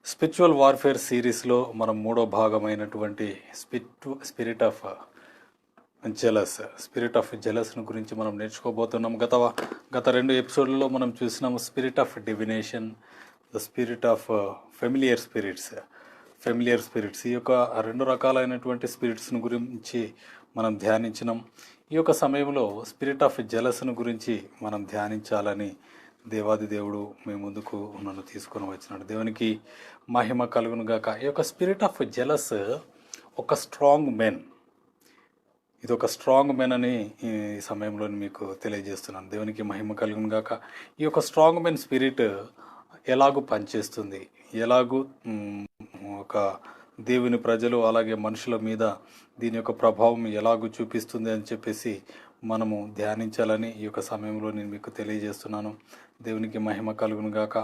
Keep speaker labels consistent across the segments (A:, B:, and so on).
A: Spiritual warfare సిరీస్లో మనం మూడో భాగమైనటువంటి స్పిరిట్ ఆఫ్ జెలస్ను గురించి మనం నేర్చుకోబోతున్నాం. గత రెండు ఎపిసోడ్లలో మనం చూసినాము spirit of divination, the spirit of familiar spirits. ఈ యొక్క రెండు రకాలైనటువంటి స్పిరిట్స్ను గురించి మనం ధ్యానించినాం. ఈ యొక్క సమయంలో స్పిరిట్ ఆఫ్ జెలస్ను గురించి మనం ధ్యానించాలని దేవాది దేవుడు మీ ముందుకు నన్ను తీసుకొని వచ్చినాడు. దేవునికి మహిమ కలుగును గాక. ఈ యొక్క స్పిరిట్ ఆఫ్ జెలస్ ఒక స్ట్రాంగ్ మెన్, ఇది ఒక స్ట్రాంగ్ మెన్ అని ఈ సమయంలో మీకు తెలియజేస్తున్నాను. దేవునికి మహిమ కలుగును గాక. ఈ యొక్క స్ట్రాంగ్ మెన్ స్పిరిట్ ఎలాగూ పనిచేస్తుంది, ఎలాగూ ఒక దేవుని ప్రజలు అలాగే మనుషుల మీద దీని యొక్క ప్రభావం ఎలాగూ చూపిస్తుంది అని చెప్పేసి మనము ధ్యానించాలని ఈ యొక్క సమయంలో నేను మీకు తెలియజేస్తున్నాను. దేవునికి మహిమ కలుగును గాక.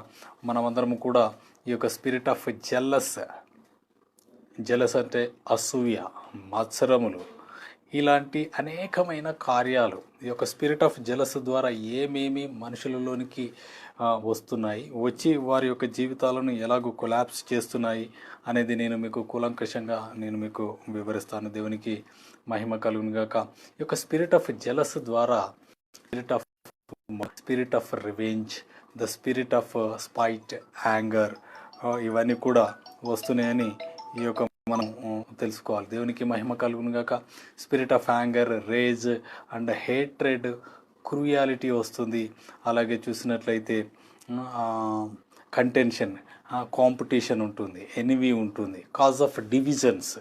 A: మనమందరము కూడా ఈ యొక్క స్పిరిట్ ఆఫ్ జెలస్ అంటే అసూయ, మత్సరములు, ఇలాంటి అనేకమైన కార్యాలు ఈ యొక్క స్పిరిట్ ఆఫ్ జెలస్ ద్వారా ఏమేమి మనుషులలోనికి వస్తున్నాయి, వచ్చి వారి యొక్క జీవితాలను ఎలాగో కొలాప్స్ చేస్తున్నాయి అనేది నేను మీకు కూలంకషంగా మీకు వివరిస్తాను. దేవునికి మహిమ కలుగును గాక. ఈ యొక్క స్పిరిట్ ఆఫ్ జెలస్ ద్వారా spirit of revenge, the spirit of spite, anger, ఇవన్నీ కూడా వస్తున్నాయని ఈ యొక్క మనం తెలుసుకోవాలి. దేవునికి మహిమ కలుగును గాక. Spirit of anger, rage and hatred, cruelty వస్తుంది. అలాగే చూసినట్లయితే కంటెన్షన్, కాంపిటీషన్ ఉంటుంది, ఎనిమీ ఉంటుంది, కాజ్ ఆఫ్ డివిజన్స్,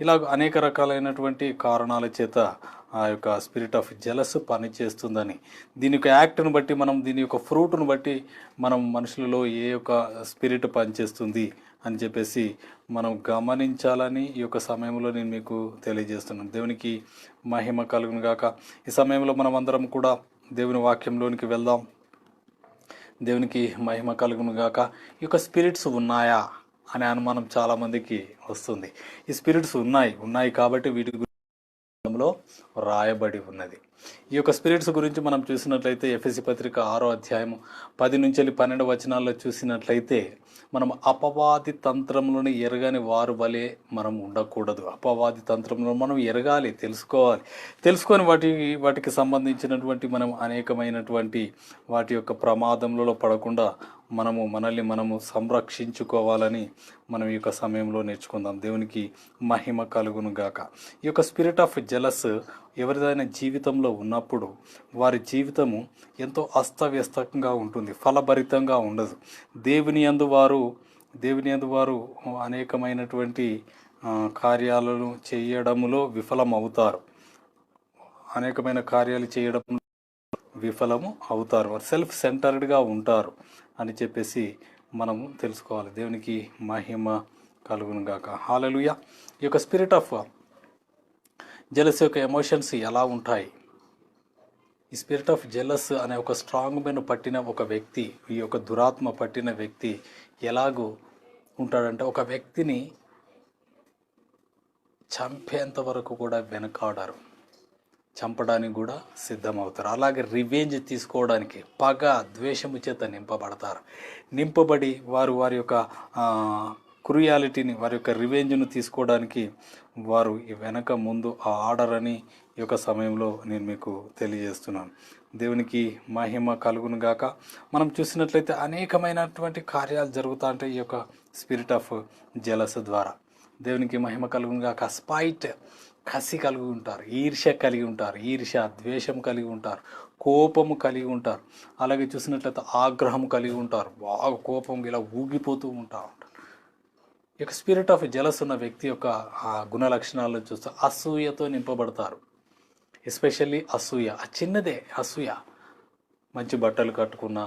A: ఇలా అనేక రకాలైనటువంటి కారణాల చేత ఆ యొక్క స్పిరిట్ ఆఫ్ జెలస్ పనిచేస్తుందని, దీని యొక్క యాక్ట్ను బట్టి మనం, దీని యొక్క ఫ్రూట్ను బట్టి మనం మనుషులలో ఏ యొక్క స్పిరిట్ పనిచేస్తుంది అని చెప్పేసి మనం గమనించాలని ఈ యొక్క సమయంలో నేను మీకు తెలియజేస్తున్నాను. దేవునికి మహిమ కలుగును గాక. ఈ సమయంలో మనం అందరం కూడా దేవుని వాక్యంలోనికి వెళ్దాం. దేవునికి మహిమ కలుగును గాక. ఈ యొక్క స్పిరిట్స్ ఉన్నాయా అనే అనుమానం చాలామందికి వస్తుంది. ఈ స్పిరిట్స్ ఉన్నాయి కాబట్టి వీటి గురించి రాయబడి ఉన్నది. ఈ యొక్క స్పిరిట్స్ గురించి మనం చూసినట్లయితే ఎఫెసీ పత్రిక 6వ అధ్యాయము 10 నుంచి 12 వచనాల్లో చూసినట్లయితే మనం అపవాది తంత్రములను ఎరగని వారు వలె మనం ఉండకూడదు. అపవాది తంత్రములను మనం ఎరగాలి, తెలుసుకొని వాటికి సంబంధించినటువంటి మనం అనేకమైనటువంటి వాటి యొక్క ప్రమాదంలో పడకుండా మనల్ని సంరక్షించుకోవాలని మనం ఈ యొక్క సమయంలో నేర్చుకుందాం. దేవునికి మహిమ కలుగును గాక. ఈ యొక్క స్పిరిట్ ఆఫ్ జెలస్ ఎవరిదైనా జీవితంలో ఉన్నప్పుడు వారి జీవితము ఎంతో అస్తవ్యస్తంగా ఉంటుంది, ఫలభరితంగా ఉండదు. దేవుని యందు వారు అనేకమైనటువంటి కార్యాలను చేయడములో విఫలమవుతారు. అనేకమైన కార్యాలు చేయడం విఫలము అవుతారు. వారు సెల్ఫ్ సెంటర్డ్గా ఉంటారు అని చెప్పేసి మనము తెలుసుకోవాలి. దేవునికి మహిమ కలుగును గాక. హల్లెలూయా. ఈ యొక్క స్పిరిట్ ఆఫ్ జెలస్ యొక్క ఎమోషన్స్ ఎలా ఉంటాయి? ఈ స్పిరిట్ ఆఫ్ జెలస్ అనే ఒక స్ట్రాంగ్ మెన్ పట్టిన ఒక వ్యక్తి, ఈ యొక్క దురాత్మ పట్టిన వ్యక్తి ఎలాగూ ఉంటాడంటే, ఒక వ్యక్తిని చంపేంత వరకు కూడా వెనకాడరు, చంపడానికి కూడా సిద్ధమవుతారు. అలాగే రివెంజ్ తీసుకోవడానికి, పగ, ద్వేషము చేత నింపబడి వారి యొక్క క్రూయాలిటీని, వారి యొక్క రివెంజ్ను తీసుకోవడానికి వారు వెనక ముందు ఆడరని ఈ యొక్క సమయంలో నేను మీకు తెలియజేస్తున్నాను. దేవునికి మహిమ కలుగును గాక. మనం చూసినట్లయితే అనేకమైనటువంటి కార్యాలు జరుగుతూ ఉంటాయి ఈ యొక్క స్పిరిట్ ఆఫ్ జెలస్ ద్వారా. దేవునికి మహిమ కలుగును గాక. స్పైట్, కసి కలిగి ఉంటారు, ఈర్ష్య, ద్వేషం కలిగి ఉంటారు, కోపము కలిగి ఉంటారు. అలాగే చూసినట్లయితే ఆగ్రహం కలిగి ఉంటారు, బాగా కోపం ఇలా ఊగిపోతూ ఉంటారు. ఈ యొక్క స్పిరిట్ ఆఫ్ జెలస్ ఉన్న వ్యక్తి యొక్క ఆ గుణ లక్షణాలను చూస్తే అసూయతో నింపబడతారు. ఎస్పెషల్లీ అసూయ, చిన్నదే అసూయ. మంచి బట్టలు కట్టుకున్నా,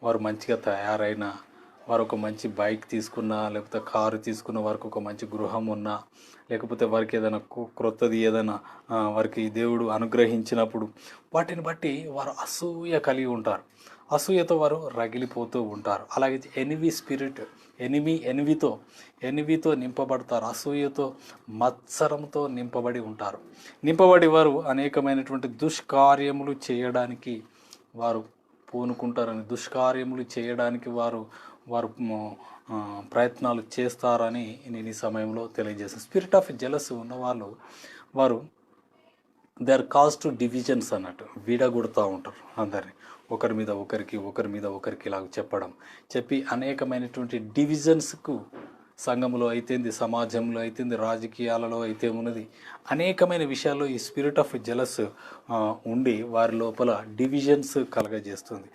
A: వారు మంచిగా తయారైనా, వారు ఒక మంచి బైక్ తీసుకున్నా, లేకపోతే కారు తీసుకున్న, వారికి ఒక మంచి గృహం ఉన్నా, లేకపోతే వారికి ఏదైనా క్రొత్తది ఏదైనా వారికి దేవుడు అనుగ్రహించినప్పుడు వాటిని బట్టి వారు అసూయ కలిగి ఉంటారు. అసూయతో వారు రగిలిపోతూ ఉంటారు. అలాగే ఎనిమీ స్పిరిట్, ఎనిమితో నింపబడతారు. అసూయతో, మత్సరంతో నింపబడి ఉంటారు. వారు అనేకమైనటువంటి దుష్కార్యములు చేయడానికి వారు పూనుకుంటారని, దుష్కార్యములు చేయడానికి వారు వారు ప్రయత్నాలు చేస్తారని నేను ఈ సమయంలో తెలియజేస్తాను. స్పిరిట్ ఆఫ్ జెలస్ ఉన్నవాళ్ళు వారు they are cause to divisions అన్నట్టు, విడగొడుతూ ఉంటారు అందరినీ, ఒకరి మీద ఒకరికి ఇలాగ చెప్పి అనేకమైనటువంటి డివిజన్స్కు సంఘంలో అయితేంది, సమాజంలో అయితేంది, రాజకీయాలలో అయితే ఉన్నది, అనేకమైన విషయాల్లో ఈ స్పిరిట్ ఆఫ్ జెలస్ ఉండి వారి లోపల డివిజన్స్ కలగజేస్తుంది.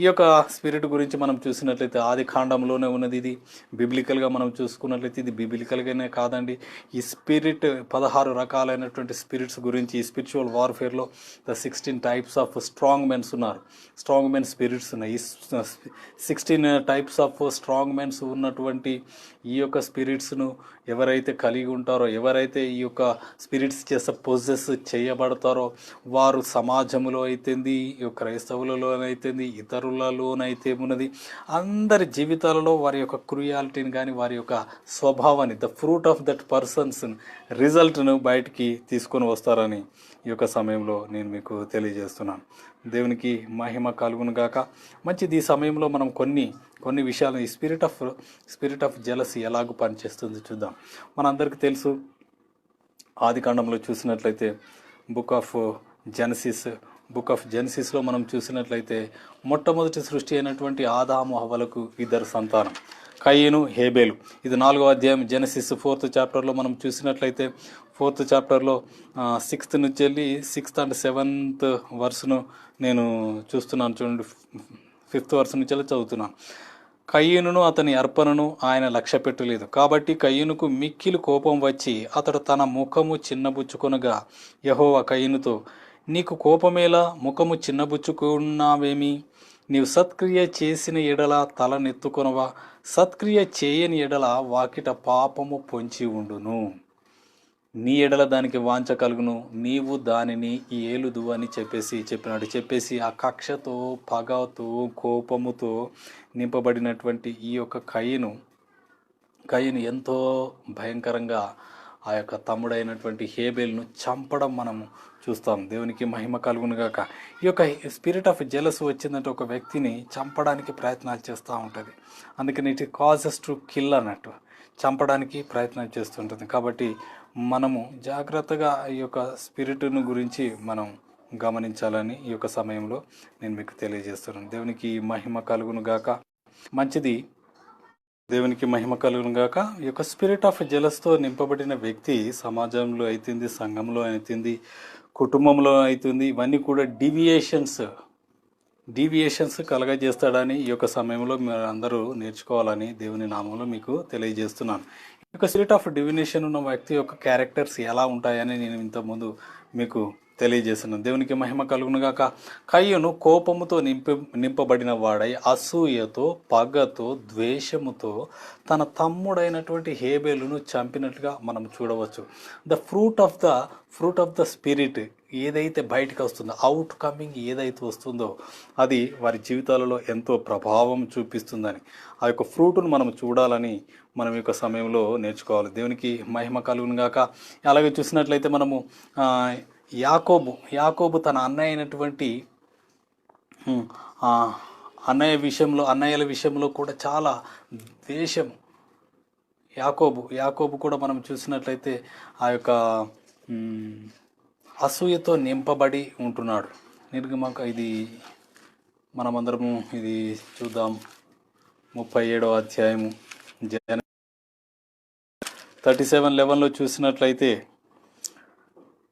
A: ఈ యొక్క స్పిరిట్ గురించి మనం చూసినట్లయితే ఆది కాండంలోనే ఉన్నది. ఇది బిబ్లికల్గా మనం చూసుకున్నట్లయితే ఇది బిబ్లికల్గానే కాదండి. ఈ స్పిరిట్ 16 రకాలైనటువంటి స్పిరిట్స్ గురించి ఈ స్పిరిచువల్ వార్ఫేర్లో 16 టైప్స్ ఆఫ్ స్ట్రాంగ్ మెన్స్ ఉన్నారు, స్ట్రాంగ్ మెన్ స్పిరిట్స్ ఉన్నాయి. ఈ 16 టైప్స్ ఆఫ్ స్ట్రాంగ్ మెన్స్ ఉన్నటువంటి ఈ యొక్క స్పిరిట్స్ను ఎవరైతే కలిగి ఉంటారో, ఎవరైతే ఈ యొక్క స్పిరిట్స్ చేత పొజెస్ చేయబడతారో వారు సమాజంలో అయితేంది, ఈ యొక్క క్రైస్తవులలోనైతేంది, ఇతరులలోనైతే ఉన్నది, అందరి జీవితాలలో వారి యొక్క క్రుయాలిటీని కానీ వారి యొక్క స్వభావాన్ని, the fruit of that persons రిజల్ట్ను బయటికి తీసుకొని వస్తారని ఈ యొక్క సమయంలో నేను మీకు తెలియజేస్తున్నాను. దేవునికి మహిమ కలుగును గాక. మంచిది. ఈ సమయంలో మనం కొన్ని విషయాలు ఈ స్పిరిట్ ఆఫ్ జెలసీ ఎలాగూ పనిచేస్తుంది చూద్దాం. మనందరికీ తెలుసు, ఆది కాండంలో చూసినట్లయితే బుక్ ఆఫ్ జెనసిస్లో మనం చూసినట్లయితే మొట్టమొదటి సృష్టి అయినటువంటి ఆదాము హవ్వలకు 2 సంతానం, కయీను, హేబేలు. ఇది 4వ అధ్యాయం జెనసిస్ 4th చాప్టర్లో మనం చూసినట్లయితే 4th చాప్టర్లో 6th నుంచి వెళ్ళి 6th and 7th వర్స్ను నేను చూస్తున్నాను. చూడండి, 5th వర్స్ నుంచి వెళ్ళి చదువుతున్నాను. కయీనును అతని అర్పణను ఆయన లక్ష్య పెట్టలేదు, కాబట్టి కయీనుకు మిక్కిలి కోపం వచ్చి అతడు తన ముఖము చిన్నబుచ్చుకొనగా యెహోవా కయీనుతో, నీకు కోపమేలా, ముఖము చిన్నబుచ్చుకున్నావేమి? నీవు సత్క్రియ చేసిన ఎడల తలనెత్తుకొనవా, సత్క్రియ చేయని ఎడల వాకిట పాపము పొంచి ఉండును. నీ ఎడల దానికి వాంఛ కలుగును, నీవు దానిని ఏలుదు అని చెప్పేసి ఆ కక్షతో, పగతో, కోపముతో నింపబడినటువంటి ఈ యొక్క కయీను ఎంతో భయంకరంగా ఆ యొక్క తమ్ముడైనటువంటి హేబేల్ను చంపడం మనము చూస్తాం. దేవునికి మహిమ కలుగును గాక. ఈ యొక్క స్పిరిట్ ఆఫ్ జెలస్ వచ్చిందంటే ఒక వ్యక్తిని చంపడానికి ప్రయత్నాలు చేస్తూ ఉంటుంది. అందుకని ఇట్ కాజెస్ టు కిల్ అన్నట్టు, చంపడానికి ప్రయత్నం చేస్తుంటుంది. కాబట్టి మనము జాగ్రత్తగా ఈ యొక్క స్పిరిట్ను గురించి మనం గమనించాలని ఈ యొక్క సమయంలో నేను మీకు తెలియజేస్తున్నాను. దేవునికి మహిమ కలుగును గాక. మంచిది. దేవునికి మహిమ కలుగును గాక. ఈ యొక్క స్పిరిట్ ఆఫ్ జెలస్తో నింపబడిన వ్యక్తి సమాజంలో అవుతుంది, సంఘంలో అవుతుంది, కుటుంబంలో అవుతుంది, ఇవన్నీ కూడా డీవియేషన్స్ కలగజేస్తాడని ఈ యొక్క సమయంలో మీరు అందరూ నేర్చుకోవాలని దేవుని నామంలో మీకు తెలియజేస్తున్నాను. ఈ యొక్క స్పిరిట్ ఆఫ్ డివినేషన్ ఉన్న వ్యక్తి యొక్క క్యారెక్టర్స్ ఎలా ఉంటాయని నేను ఇంతకుముందు మీకు తెలియజేస్తున్నాను. దేవునికి మహిమ కలుగును గాక. కయ్యూను కోపముతో నింపబడిన వాడై అసూయతో, పగతో, ద్వేషముతో తన తమ్ముడైనటువంటి హేబేలును చంపినట్లుగా మనం చూడవచ్చు. The fruit of the spirit ఏదైతే బయటకు వస్తుందో, అవుట్ కమింగ్ ఏదైతే వస్తుందో అది వారి జీవితాలలో ఎంతో ప్రభావం చూపిస్తుందని, ఆ యొక్క ఫ్రూట్ను మనం చూడాలని మనం ఈ యొక్క సమయంలో నేర్చుకోవాలి. దేవునికి మహిమ కలుగును గాక. అలాగే చూసినట్లయితే మనము యాకోబు తన అన్నయ్య అయినటువంటి అన్నయ్యల విషయంలో కూడా చాలా ద్వేషం. యాకోబు కూడా మనం చూసినట్లయితే ఆ యొక్క అసూయతో నింపబడి ఉంటున్నాడు. ఇది మనమందరము ఇది చూద్దాం. 37వ అధ్యాయము 37:11 చూసినట్లయితే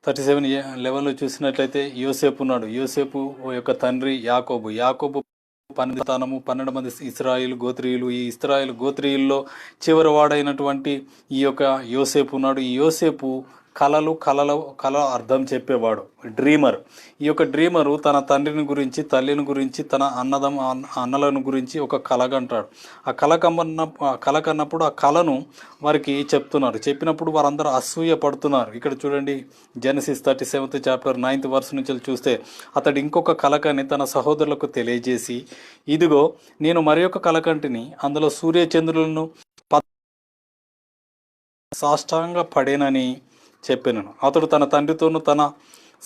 A: 37:11 చూసినట్లయితే యోసేపు ఉన్నాడు. యోసేపు యొక్క తండ్రి యాకోబు 12 మంది ఇశ్రాయేలు గోత్రీయులు. ఈ ఇశ్రాయేలు గోత్రీయుల్లో చివరి వాడైనటువంటి ఈ యొక్క యోసేపు ఉన్నాడు. ఈ యోసేపు కళ అర్థం చెప్పేవాడు, డ్రీమర్. ఈ యొక్క డ్రీమరు తన తండ్రిని గురించి, తల్లిని గురించి, తన అన్నలను గురించి ఒక కలగంటాడు. ఆ కళ కన్నప్పుడు ఆ కళను వారికి చెప్పినప్పుడు వారందరూ అసూయ పడుతున్నారు. ఇక్కడ చూడండి, Genesis 37th chapter 9th verse నుంచి చూస్తే, అతడు ఇంకొక కలకని తన సహోదరులకు తెలియజేసి, ఇదిగో నేను మరి ఒక కలకంటిని, అందులో సూర్యచంద్రులను సాష్టాంగ పడేనని చెప్పాను. అతడు తన తండ్రితోనూ తన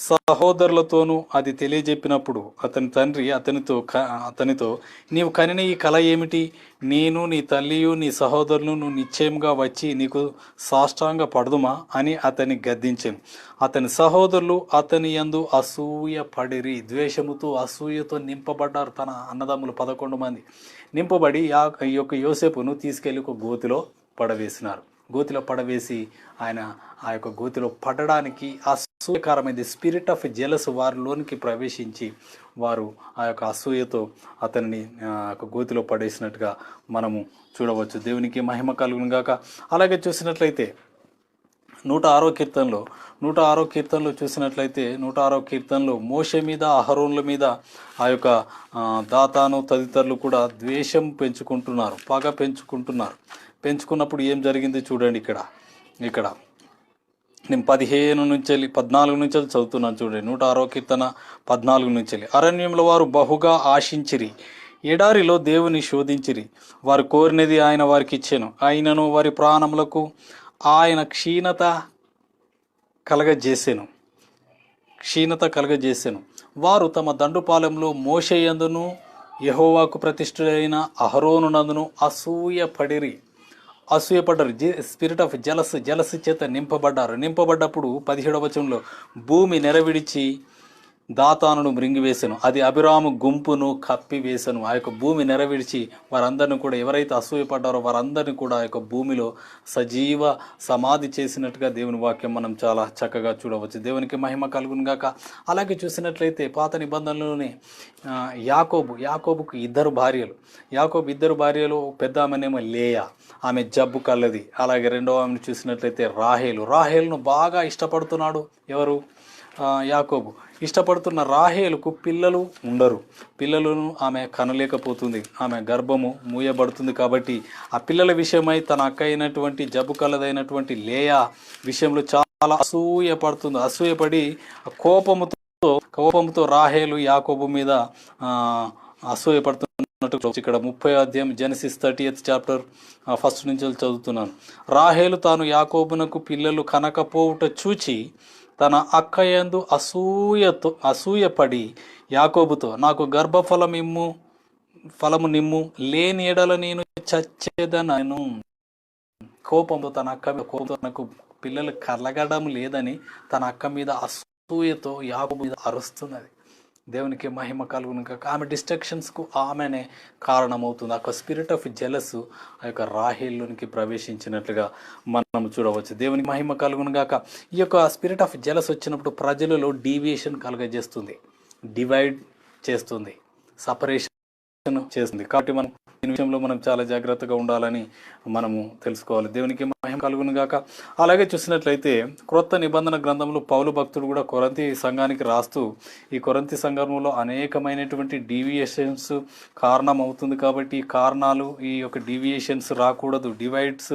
A: సహోదరులతోనూ అది తెలియజెప్పినప్పుడు అతని తండ్రి అతనితో నీవు కనిన ఈ కల ఏమిటి? నేను నీ తల్లియు నీ సహోదరులు నువ్వు నిశ్చయంగా వచ్చి నీకు సాష్టాంగ పడదుమా అని అతని గద్దించాను. అతని సహోదరులు అతని యందు అసూయ పడిరి, ద్వేషముతో అసూయతో నింపబడ్డారు. తన అన్నదమ్ములు 11 మంది నింపబడి ఈ యొక్క యోసేపును తీసుకెళ్లి ఒక గోతిలో పడవేసినారు. గోతిలో పడవేసి ఆయన ఆ యొక్క గోతిలో పడడానికి అసూయకరమైనది స్పిరిట్ ఆఫ్ జెలస్ వారిలోనికి ప్రవేశించి వారు ఆ యొక్క అసూయతో అతన్ని గోతిలో పడేసినట్టుగా మనము చూడవచ్చు. దేవునికి మహిమ కలుగును గాక. అలాగే చూసినట్లయితే 106వ కీర్తనలో చూసినట్లయితే 106వ కీర్తనలో మోషే మీద అహరోన్ల మీద ఆ యొక్క దాతాను తదితరులు కూడా ద్వేషం పెంచుకుంటున్నారు, పగ పెంచుకున్నప్పుడు ఏం జరిగింది చూడండి. ఇక్కడ నేను 14 నుంచి చదువుతున్నాను చూడండి. 106వ కీర్తన 14 నుంచి. అరణ్యంలో వారు బహుగా ఆశించిరి, ఎడారిలో దేవుని శోధించిరి. వారు కోరినది ఆయన వారికి ఇచ్చెను, ఆయనను వారి ప్రాణములకు ఆయన క్షీణత కలగజేసెను. వారు తమ దండుపాలెంలో మోషేయందును యెహోవాకు ప్రతిష్ఠుడైన అహరోనునందును అసూయపడ్డారు. స్పిరిట్ ఆఫ్ జలస్ చేత నింపబడ్డప్పుడు 17వ వచనంలో భూమి నెరవిడిచి దాతానును మృంగివేశాను, అది అభిరాము గుంపును కప్పివేశాను. ఆ యొక్క భూమి నెరవిడిచి వారందరిని కూడా, ఎవరైతే అసూయపడ్డారో వారందరినీ కూడా ఆ యొక్క భూమిలో సజీవ సమాధి చేసినట్టుగా దేవుని వాక్యం మనం చాలా చక్కగా చూడవచ్చు. దేవునికి మహిమ కలుగును గాక. అలాగే చూసినట్లయితే పాత నిబంధనలోనే యాకోబుకు ఇద్దరు భార్యలు. పెద్ద ఆమెనేమో లేయా, ఆమె జబ్బు కలది. అలాగే రెండవ ఆమెను చూసినట్లయితే రాహేలును బాగా ఇష్టపడుతున్నాడు ఎవరు? యాకోబు. ఇష్టపడుతున్న రాహేలుకు పిల్లలు ఉండరు, పిల్లలను ఆమె కనలేకపోతుంది, ఆమె గర్భము మూయబడుతుంది. కాబట్టి ఆ పిల్లల విషయమై తన అక్క అయినటువంటి జబ్బు కలదైనటువంటి లేయా విషయంలో చాలా అసూయపడి కోపముతో రాహేలు యాకోబు మీద అసూయపడుతున్నట్టు ఇక్కడ 30వ అధ్యాయం జెనసిస్ 30th చాప్టర్ 1 నుంచి చదువుతున్నాను. రాహేలు తాను యాకోబునకు పిల్లలు కనకపోవుట చూచి తన అక్కయందు అసూయపడి యాకోబుతో, నాకు ఫలము నిమ్ము, లేని ఎడల నేను చచ్చేదనను. కోపంతో నాకు పిల్లలు కలగడం లేదని తన అక్క మీద అసూయతో యాకోబు మీద అరుస్తున్నది. దేవునికి మహిమ కలుగును కాక. ఆమె డిస్ట్రక్షన్స్కు ఆమెనే కారణమవుతుంది. ఆ స్పిరిట్ ఆఫ్ జెలస్ ఆ యొక్క రాహేల్లోనికి ప్రవేశించినట్లుగా మనం చూడవచ్చు. దేవునికి మహిమ కలుగును గాక. ఈ యొక్క స్పిరిట్ ఆఫ్ జెలస్ వచ్చినప్పుడు ప్రజలలో డీవియేషన్ కలుగజేస్తుంది, డివైడ్ చేస్తుంది, సపరేషన్ చేస్తుంది. కాబట్టి మనం దీని విషయంలో మనం చాలా జాగ్రత్తగా ఉండాలని మనము తెలుసుకోవాలి. దేవునికి మహిమ కలుగును గాక. అలాగే చూసినట్లయితే క్రొత్త నిబంధన గ్రంథంలో పౌలు భక్తుడు కూడా కొరింథీ సంఘానికి రాస్తూ ఈ కొరింథీ సంఘంలో అనేకమైనటువంటి డీవియేషన్స్ కారణం అవుతుంది. కాబట్టి ఈ కారణాలు, ఈ యొక్క డీవియేషన్స్ రాకూడదు, డివైడ్స్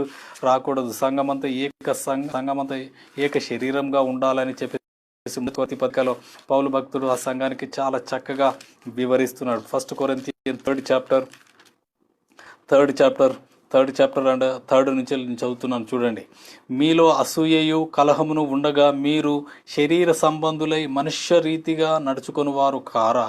A: రాకూడదు, సంఘమంతా ఏక శరీరంగా ఉండాలని చెప్పి పత్రికలో పౌలు భక్తుడు ఆ సంఘానికి చాలా చక్కగా వివరిస్తున్నాడు. 1 Corinthians 3rd chapter and 3rd నుంచి చదువుతున్నాను చూడండి. మీలో అసూయయు కలహమును ఉండగా మీరు శరీర సంబంధులై మనుష్య రీతిగా నడుచుకొని వారు కారా?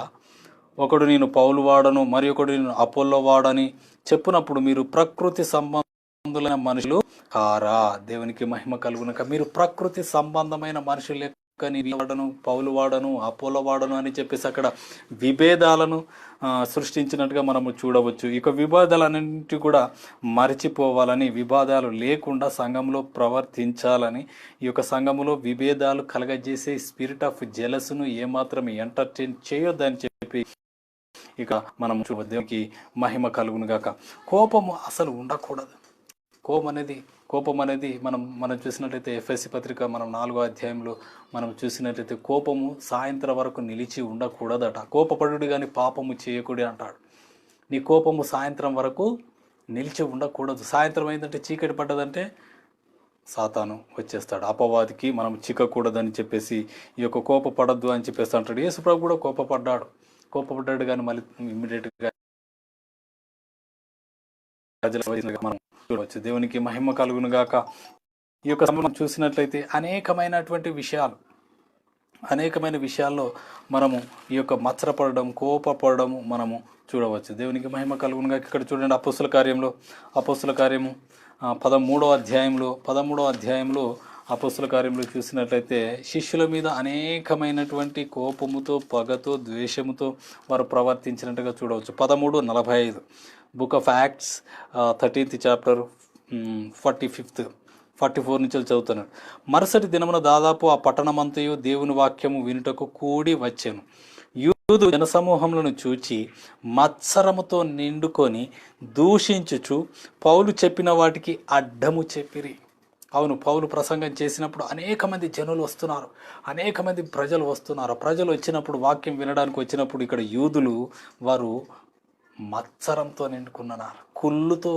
A: ఒకడు నేను పౌలు వాడను, మరి ఒకడు నేను అపోల్లో వాడని చెప్పునప్పుడు మీరు ప్రకృతి సంబంధులైన మనుషులు కారా? దేవునికి మహిమ కలుగునక. మీరు ప్రకృతి సంబంధమైన మనుషులు కానీ వాడను, పౌలు వాడను, అపోలో వాడను అని చెప్పేసి అక్కడ విభేదాలను సృష్టించినట్టుగా మనము చూడవచ్చు. ఇక విభేదాలన్నింటి కూడా మరిచిపోవాలని, విభేదాలు లేకుండా సంఘంలో ప్రవర్తించాలని, ఈ యొక్క సంఘంలో విభేదాలు కలగజేసే స్పిరిట్ ఆఫ్ జెలస్ను ఏమాత్రం ఎంటర్టైన్ చేయొద్దని చెప్పి ఇక మనం దేవునికి మహిమ కలుగును గాక. కోపము అసలు ఉండకూడదు. కోపం అనేది మనం చూసినట్లయితే ఎఫ్ఎస్సి పత్రిక మనం 4వ అధ్యాయంలో మనం చూసినట్లయితే కోపము సాయంత్రం వరకు నిలిచి ఉండకూడదట. కోపపడుడు కానీ పాపము చేయకూడదు అంటాడు. నీ కోపము సాయంత్రం వరకు నిలిచి ఉండకూడదు. సాయంత్రం అయిందంటే చీకటి పడ్డదంటే సాతాను వచ్చేస్తాడు. అపవాదికి మనం చిక్కకూడదని చెప్పేసి ఈ యొక్క కోపపడద్దు అని చెప్పేసి అంటాడు. యేసుప్రభు కూడా కోపపడ్డాడు కానీ మళ్ళీ ఇమ్మీడియట్గా మనం చూడవచ్చు. దేవునికి మహిమ కలుగును గాక. ఈ యొక్క సమయం చూసినట్లయితే అనేకమైనటువంటి విషయాలు అనేకమైన విషయాల్లో మనము ఈ యొక్క మత్సరపడడం, కోపపడడం మనము చూడవచ్చు. దేవునికి మహిమ కలుగునుగా. ఇక్కడ చూడండి, అపోస్తుల కార్యము 13వ అధ్యాయంలో అపోస్తుల కార్యంలో చూసినట్లయితే శిష్యుల మీద అనేకమైనటువంటి కోపముతో, పగతో, ద్వేషముతో వారు ప్రవర్తించినట్టుగా చూడవచ్చు. 13:45 book of acts 13th chapter 44 నుంచి చదువుతున్నాడు. మరుసటి దినమున దాదాపు ఆ పట్టణమంతయు దేవుని వాక్యము వినుటకు కూడి వచ్చెను. యూదు జనసమూహములను చూచి మత్సరముతో నిండుకొని దూషించుచు పౌలు చెప్పిన వాటికి అడ్డము చెప్పిరి. అవును, పౌలు ప్రసంగం చేసినప్పుడు అనేక మంది జనులు వస్తున్నారు, అనేక మంది ప్రజలు వస్తున్నారు. ప్రజలు వచ్చినప్పుడు, వాక్యం వినడానికి వచ్చినప్పుడు ఇక్కడ యూదులు వారు మత్సరంతో నిండుకున్నారు, కుళ్ళుతో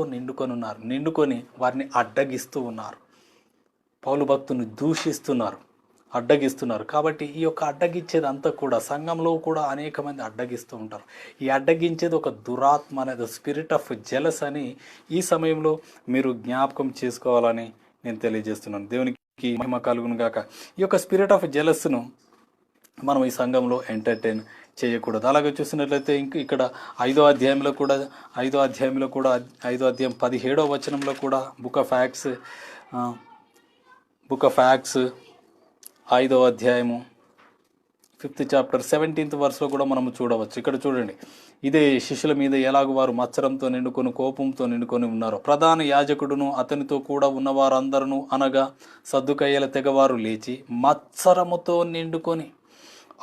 A: నిండుకొని వారిని అడ్డగిస్తూ ఉన్నారు. పౌలు భక్తుని దూషిస్తున్నారు, అడ్డగిస్తున్నారు. కాబట్టి ఈ యొక్క అడ్డగించేది అంతా కూడా సంఘంలో కూడా అనేక మంది అడ్డగిస్తూ ఉంటారు. ఈ అడ్డగించేది ఒక దురాత్మ అనేది, స్పిరిట్ ఆఫ్ జెలస్ అని ఈ సమయంలో మీరు జ్ఞాపకం చేసుకోవాలని నేను తెలియజేస్తున్నాను. దేవునికి మహిమ కలుగును గాక. ఈ యొక్క స్పిరిట్ ఆఫ్ జెలస్ను మనం ఈ సంఘంలో ఎంటర్టైన్ చేయకూడదు. అలాగే చూసినట్లయితే ఇక్కడ 5వ అధ్యాయం 17వ వచనంలో కూడా బుక్ ఆఫ్ యాక్ట్స్ 5వ అధ్యాయము 5th చాప్టర్ 17th వర్స్లో కూడా మనము చూడవచ్చు. ఇక్కడ చూడండి, ఇదే శిష్యుల మీద ఎలాగో వారు మత్సరంతో నిండుకొని, కోపంతో నిండుకొని ఉన్నారు. ప్రధాన యాజకుడును అతనితో కూడా ఉన్నవారందరూ అనగా సద్దుకయ్యల తెగవారు లేచి మత్సరముతో నిండుకొని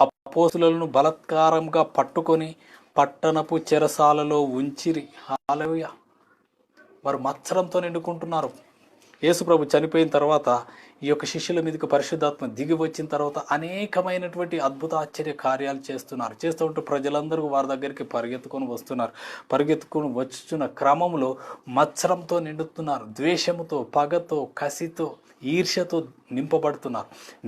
A: అపోస్తులను బలాత్కారంగా పట్టుకొని పట్టణపు చెరసాలలో ఉంచిరి. హల్లెలూయా. వారు మత్సరంతో నిండుకుంటున్నారు. యేసుప్రభు చనిపోయిన తర్వాత ఈ యొక్క శిష్యుల మీదకి పరిశుద్ధాత్మ దిగి వచ్చిన తర్వాత అనేకమైనటువంటి అద్భుత ఆశ్చర్య కార్యాలు చేస్తూ ఉంటూ ప్రజలందరూ వారి దగ్గరికి పరిగెత్తుకొని వచ్చుచున్న క్రమంలో మత్సరంతో నిండుతున్నారు. ద్వేషముతో, పగతో, కసితో, ఈర్ష్యతో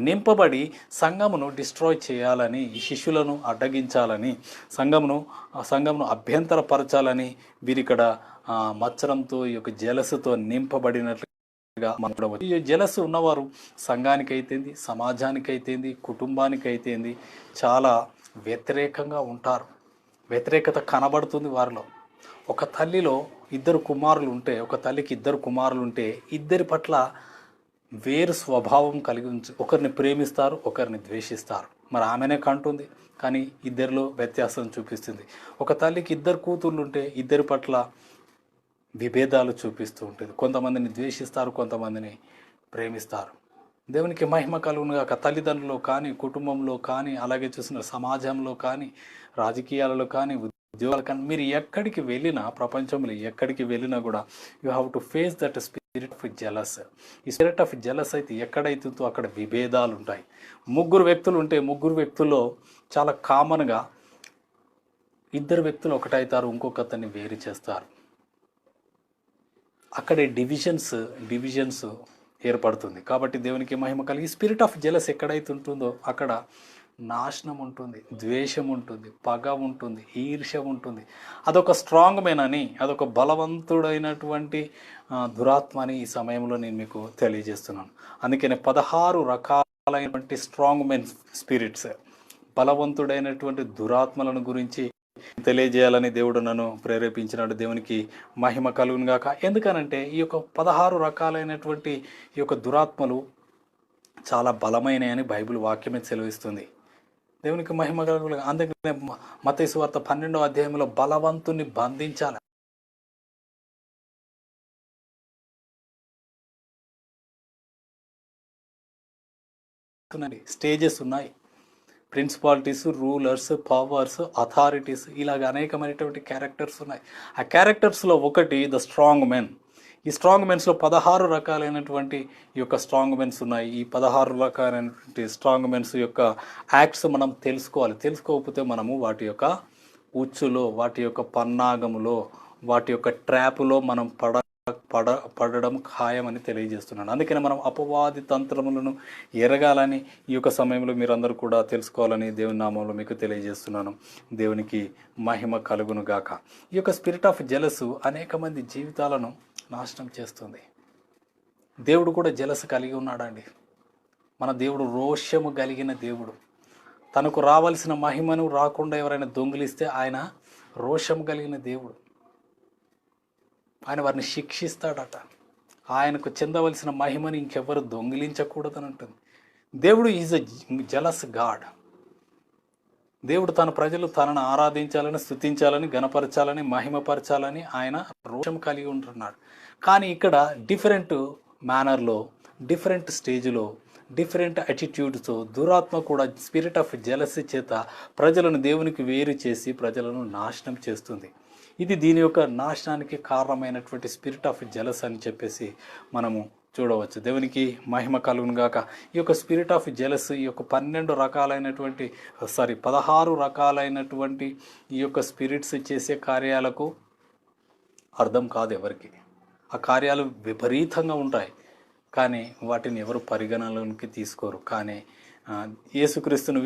A: నింపబడి సంఘమును డిస్ట్రాయ్ చేయాలని, ఈ శిష్యులను అడ్డగించాలని, సంఘమును అభ్యంతరపరచాలని వీరిక్కడ మత్సరంతో, ఈ యొక్క జలసుతో నింపబడినట్లు మనం చూడవచ్చు. ఈ జలస్ ఉన్నవారు సంఘానికైతేంది, సమాజానికైతేంది, కుటుంబానికైతేంది చాలా వ్యతిరేకంగా ఉంటారు. వ్యతిరేకత కనబడుతుంది వారిలో. ఒక తల్లిలో ఒక తల్లికి 2 కుమారులు ఉంటే ఇద్దరి పట్ల వేరు స్వభావం కలిగి ఒకరిని ప్రేమిస్తారు, ఒకరిని ద్వేషిస్తారు. మరి ఆమెనే కంటుంది, కానీ ఇద్దరిలో వ్యత్యాసం చూపిస్తుంది. ఒక తల్లికి 2 కూతుర్లు ఉంటే ఇద్దరి పట్ల విభేదాలు చూపిస్తూ ఉంటుంది. కొంతమందిని ద్వేషిస్తారు, కొంతమందిని ప్రేమిస్తారు. దేవునికి మహిమ కలుగునుగాక. తల్లిదండ్రులు కానీ, కుటుంబంలో కానీ, అలాగే చూసిన సమాజంలో కానీ, రాజకీయాలలో కానీ, ఉద్యోగాలు కానీ, మీరు ఎక్కడికి వెళ్ళినా, ప్రపంచంలో ఎక్కడికి వెళ్ళినా కూడా you have to face that spirit of jealous. ఈ స్పిరిట్ ఆఫ్ జెలస్ అయితే ఎక్కడైతుందో అక్కడ విభేదాలు ఉంటాయి. 3 వ్యక్తులు ఉంటే 3 వ్యక్తుల్లో చాలా కామన్గా 2 వ్యక్తులు ఒకటైతారు, ఇంకొకరిని వేరు చేస్తారు. అక్కడే డివిజన్స్ ఏర్పడుతుంది. కాబట్టి దేవునికి మహిమ కలిగి స్పిరిట్ ఆఫ్ జెలస్ ఎక్కడైతే ఉంటుందో అక్కడ నాశనం ఉంటుంది, ద్వేషం ఉంటుంది, పగ ఉంటుంది, ఈర్ష్య ఉంటుంది. అదొక స్ట్రాంగ్ మెన్ అని, అదొక బలవంతుడైనటువంటి దురాత్మ అని ఈ సమయంలో నేను మీకు తెలియజేస్తున్నాను. అందుకనే 16 రకాలైనటువంటి స్ట్రాంగ్ మెన్ స్పిరిట్స్, బలవంతుడైనటువంటి దురాత్మలను గురించి తెలియజేయాలని దేవుడు నన్ను ప్రేరేపించినాడు. దేవునికి మహిమ కలుగును గాక. ఎందుకనంటే ఈ యొక్క 16 రకాలైనటువంటి ఈ యొక్క దురాత్మలు చాలా బలమైనవి బైబిల్ వాక్యమే సెలవిస్తుంది. దేవునికి మహిమ కలుగును. అందుకనే మత్తయి సువార్త 12వ అధ్యాయంలో బలవంతుని బంధించాలి. స్టేజెస్ ఉన్నాయి. ప్రిన్సిపాలిటీస్, రూలర్స్, పవర్స్, అథారిటీస్, ఇలాగ అనేకమైనటువంటి క్యారెక్టర్స్ ఉన్నాయి. ఆ క్యారెక్టర్స్లో ఒకటి ద స్ట్రాంగ్ మెన్. ఈ స్ట్రాంగ్ మెన్స్లో 16 రకాలైనటువంటి ఈ యొక్క స్ట్రాంగ్ మెన్స్ ఉన్నాయి. ఈ 16 రకాలైనటువంటి స్ట్రాంగ్ మెన్స్ యొక్క యాక్ట్స్ మనం తెలుసుకోకపోతే మనము వాటి యొక్క ఉచ్చులో, వాటి యొక్క పన్నాగములో, వాటి యొక్క ట్రాపులో మనం పడడం ఖాయమని తెలియజేస్తున్నాను. అందుకని మనం అపవాది తంత్రములను ఎరగాలని ఈ యొక్క సమయంలో మీరందరూ కూడా తెలుసుకోవాలని దేవుని నామంలో మీకు తెలియజేస్తున్నాను. దేవునికి మహిమ కలుగును గాక. ఈ యొక్క స్పిరిట్ ఆఫ్ జెలస్ అనేక మంది జీవితాలను నాశనం చేస్తుంది. దేవుడు కూడా జెలస్ కలిగి ఉన్నాడండి. మన దేవుడు రోషము కలిగిన దేవుడు. తనకు రావాల్సిన మహిమను రాకుండా ఎవరైనా దొంగిలిస్తే ఆయన రోషం కలిగిన దేవుడు, ఆయన వారిని శిక్షిస్తాడట. ఆయనకు చెందవలసిన మహిమని ఇంకెవరు దొంగిలించకూడదని ఉంటుంది. దేవుడు ఈజ్ అ జలస్ గాడ్. దేవుడు తన ప్రజలు తనను ఆరాధించాలని, స్తుతించాలని, గణపరచాలని, మహిమపరచాలని ఆయన రోషం కలిగి ఉంటున్నాడు. కానీ ఇక్కడ డిఫరెంట్ మేనర్లో, డిఫరెంట్ స్టేజ్లో, డిఫరెంట్ అటిట్యూడ్తో దురాత్మ కూడా స్పిరిట్ ఆఫ్ జెలసీ చేత ప్రజలను దేవునికి వేరు చేసి ప్రజలను నాశనం చేస్తుంది. ఇది దీని యొక్క నాశనానికి కారణమైనటువంటి స్పిరిట్ ఆఫ్ జెలస్ అని చెప్పేసి మనము చూడవచ్చు. దేవునికి మహిమ కలుగును గాక. ఈ యొక్క స్పిరిట్ ఆఫ్ జెలస్, ఈ యొక్క 16 రకాలైనటువంటి ఈ యొక్క స్పిరిట్స్ చేసే కార్యాలకు అర్థం కాదు ఎవరికి. ఆ కార్యాలు విపరీతంగా ఉంటాయి, కానీ వాటిని ఎవరు పరిగణలోనికి తీసుకోరు. కానీ యేసుక్రీస్తును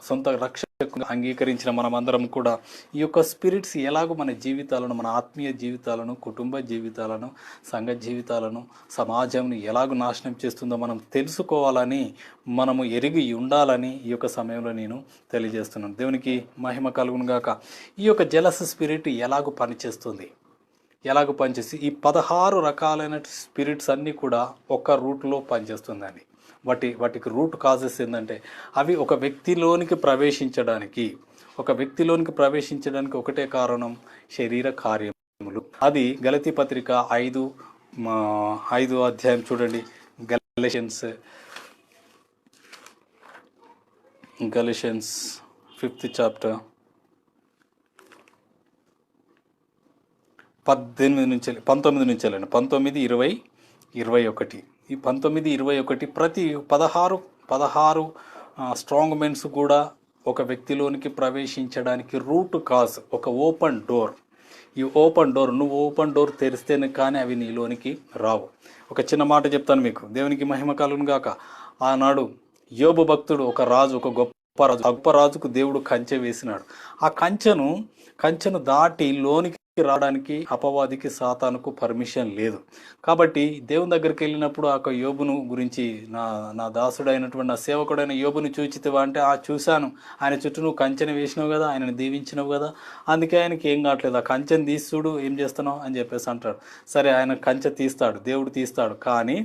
A: సొంత రక్షకుగా అంగీకరించిన మనమందరం కూడా ఈ యొక్క స్పిరిట్స్ ఎలాగో మన జీవితాలను, మన ఆత్మీయ జీవితాలను, కుటుంబ జీవితాలను, సంఘ జీవితాలను, సమాజంను ఎలాగో నాశనం చేస్తుందో మనం తెలుసుకోవాలని, మనము ఎరిగి ఉండాలని ఈ యొక్క సమయంలో నేను తెలియజేస్తున్నాను. దేవునికి మహిమ కలుగును గాక. ఈ యొక్క జెలస్ స్పిరిట్ ఎలాగో పనిచేస్తుంది, ఎలాగో పనిచేసి ఈ 16 రకాలైన స్పిరిట్స్ అన్నీ కూడా ఒక రూట్లో పనిచేస్తుందండి. వాటికి రూట్ కాజెస్ ఏంటంటే, అవి ఒక వ్యక్తిలోనికి ప్రవేశించడానికి ఒకటే కారణం, శరీర కార్యములు. అది గలతీ పత్రిక 5 అధ్యాయం చూడండి. గలేషియన్స్ 5th చాప్టర్ 19 నుంచి 19, 20, 21. ఈ 19, 21 ప్రతి 16 స్ట్రాంగ్ మెన్స్ కూడా ఒక వ్యక్తిలోనికి ప్రవేశించడానికి రూట్ కాజ్, ఒక ఓపెన్ డోర్. ఈ ఓపెన్ డోర్, నువ్వు ఓపెన్ డోర్ తెరిస్తేనే కానీ అవి నీలోనికి రావు. ఒక చిన్న మాట చెప్తాను మీకు. దేవునికి మహిమ కలుగును గాక. ఆనాడు యోబు భక్తుడు, ఒక రాజు, ఒక గొప్ప రాజు. ఆ గొప్ప రాజుకు దేవుడు కంచె వేసినాడు. ఆ కంచెను దాటి లోనికి రావడానికి అపవాదికి, సాతానుకు పర్మిషన్ లేదు. కాబట్టి దేవుని దగ్గరికి వెళ్ళినప్పుడు ఆ యోబును గురించి, నా దాసుడైనటువంటి, నా సేవకుడైన యోబును చూచితివా అంటే, చూశాను, ఆయన చుట్టూ నువ్వు కంచెను వేసినావు కదా, ఆయనను దీవించినావు కదా, అందుకే ఆయనకి ఏం కావట్లేదు, ఆ కంచెను తీస్తుడు, ఏం చేస్తున్నావు అని చెప్పేసి అంటాడు. సరే, ఆయన కంచె తీస్తాడు, దేవుడు తీస్తాడు, కానీ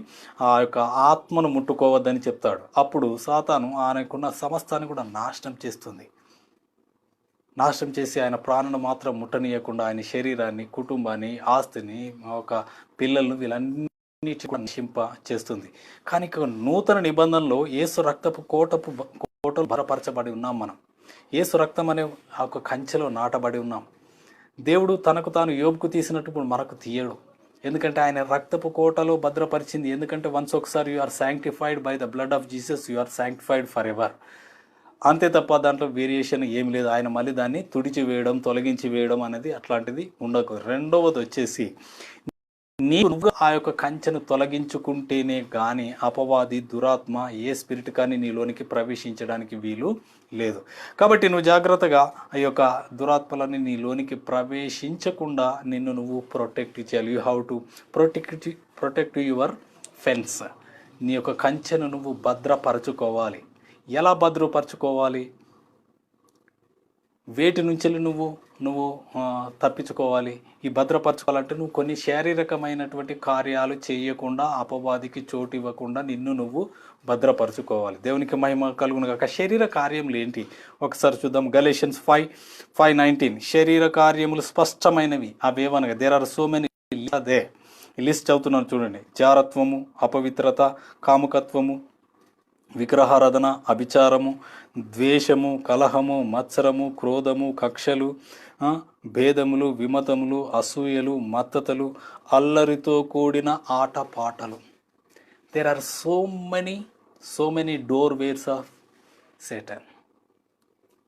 A: ఆ యొక్క ఆత్మను ముట్టుకోవద్దని చెప్తాడు. అప్పుడు సాతాను ఆయనకున్న సమస్తాన్ని కూడా నాశనం చేసి ఆయన ప్రాణను మాత్రం ముట్టనీయకుండా ఆయన శరీరాన్ని, కుటుంబాన్ని, ఆస్తిని, ఒక పిల్లలను, వీళ్ళన్నిటి కూడా నశింప చేస్తుంది. కానీ నూతన నిబంధనలో యేసు రక్తపు కోటలు భరపరచబడి ఉన్నాం. మనం యేసు రక్తం అనే ఒక కంచెలో నాటబడి ఉన్నాం. దేవుడు తనకు తాను యోబుకు తీసినట్టు మనకు తీయడు. ఎందుకంటే ఆయన రక్తపు కోటలో భద్రపరిచింది. ఎందుకంటే ఒకసారి you are sanctified by the blood of Jesus, you are sanctified forever. అంతే తప్ప దాంట్లో వేరియేషన్ ఏం లేదు. ఆయన మళ్ళీ దాన్ని తుడిచివేయడం, తొలగించి వేయడం అనేది అట్లాంటిది ఉండదు. రెండవది వచ్చేసి, నువ్వు ఆ యొక్క కంచెను తొలగించుకుంటేనే కానీ అపవాది, దురాత్మ, ఏ స్పిరిట్ కానీ నీలోనికి ప్రవేశించడానికి వీలు లేదు. కాబట్టి నువ్వు జాగ్రత్తగా ఆ యొక్క దురాత్మలని నీలోనికి ప్రవేశించకుండా నిన్ను నువ్వు ప్రొటెక్ట్ చేయాలి. You have to protect your fence. నీ యొక్క కంచెను నువ్వు భద్రపరచుకోవాలి. ఎలా భద్రపరచుకోవాలి? వేటి నుంచి నువ్వు తప్పించుకోవాలి? ఈ భద్రపరచుకోవాలంటే నువ్వు కొన్ని శారీరకమైనటువంటి కార్యాలు చేయకుండా, అపవాదికి చోటు ఇవ్వకుండా నిన్ను నువ్వు భద్రపరచుకోవాలి. దేవునికి మహిమ కలుగును గాక. శరీర కార్యములు ఏంటి ఒకసారి చూద్దాం. గలేషియన్స్ 5:19. శరీర కార్యములు స్పష్టమైనవి. అవేవనగా there are so many. List చదువుతున్నాను చూడండి. జారత్వము, అపవిత్రత, కాముకత్వము, విగ్రహారాధన, అభిచారము, ద్వేషము, కలహము, మత్సరము, క్రోధము, కక్షలు, భేదములు, విమతములు, అసూయలు, మత్తతలు, అల్లరితో కూడిన ఆటపాటలు. There are so many doorways of Satan.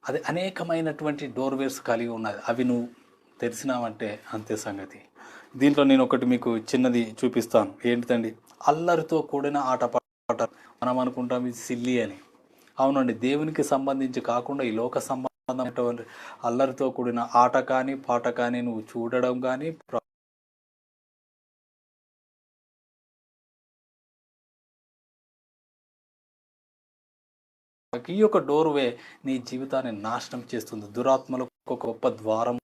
A: అది అనేకమైనటువంటి డోర్వేర్స్ కలిగి ఉన్నది. అవి నువ్వు తెరిచినావంటే అంతే సంగతి. దీంట్లో నేను ఒకటి మీకు చిన్నది చూపిస్తాను. ఏంటిదండి? అల్లరితో కూడిన ఆటపాట. మనం అనుకుంటాం ఇది సిల్లి అని. అవునండి, దేవునికి సంబంధించి కాకుండా ఈ లోక సంబంధమైనటువంటి అల్లరితో కూడిన ఆట కానీ, పాట కానీ నువ్వు చూడడం కానీ, ఈ యొక్క డోర్వే నీ జీవితాన్ని నాశనం చేస్తుంది. దురాత్మలకు ఒక గొప్ప ద్వారం